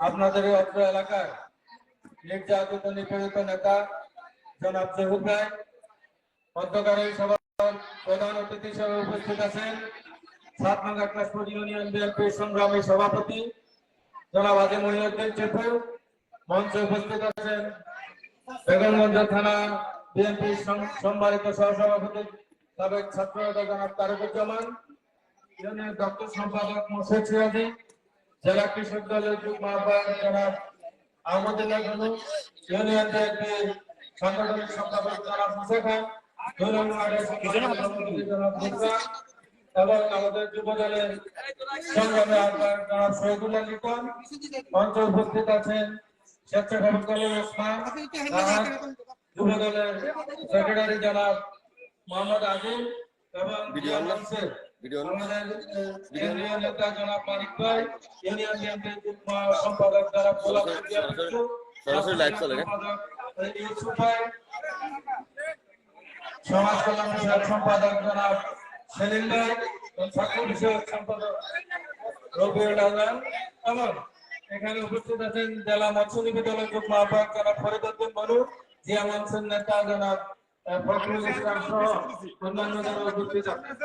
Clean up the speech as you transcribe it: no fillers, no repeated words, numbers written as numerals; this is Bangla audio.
আপনাদের অত্র এলাকায় নির্যাতিত নিপীড়িত নেতা জনাব জহুর ভাই অধ্যকার এই সভার প্রধান অতিথি হিসেবে উপস্থিত আছেন 7 নং আকাশপুর ইউনিয়ন বিএনপির সংগ্রামী সভাপতি জনাব আজি মহিউদ্দিন টিপু। মঞ্চে উপস্থিত আছেন বেগমগঞ্জ থানা বিএনপির সম্মানিত সহসভাপতি সাবেক ছাত্রনেতা জনাব তারেকুজ্জামান, ইউনিয়ন দপ্তর সম্পাদক মোর্শেদ সিরাজি, জেলা কৃষক দলের যুগ্ম আহ্বায়ক জনাব আহমদুল্লাহ গনু, ইউনিয়ন বিএনপির সাংগঠনিক সম্পাদক জনাব মুসা খান, জনাব মুসা এবং আমাদের যুব দলের সংগ্রামী আহ্বায়ক জনাব শহীদুল্লাহ লিটন। মঞ্চে উপস্থিত আছেন স্বেচ্ছাসেবক দলের ওসমান, যুব দলের সেক্রেটারি জনাব মোহাম্মদ আজিম এবং আমাদের কেন্দ্রীয় নেতা জনাব মানিক ভাই, ইউনিয়ন বিএনপির যুগ্ম সম্পাদক জনাব গোলাম ইউসুফ ভাই, সমাজ কল্যাণ বিষয়ক সম্পাদক জনাব সেলিম ভাই, ছাত্র বিষয়ক সম্পাদক রবিউল আলম এবং এখানে উপস্থিত আছেন জেলা মৎস্যজীবী দলের যুগ্ম আহ্বায়ক জনাব ফরিদউদ্দিন মনু, জিয়া মনসুর নেতা জনাব ফখরুল ইসলাম সহ অন্যান্য যারা উপস্থিত আছেন।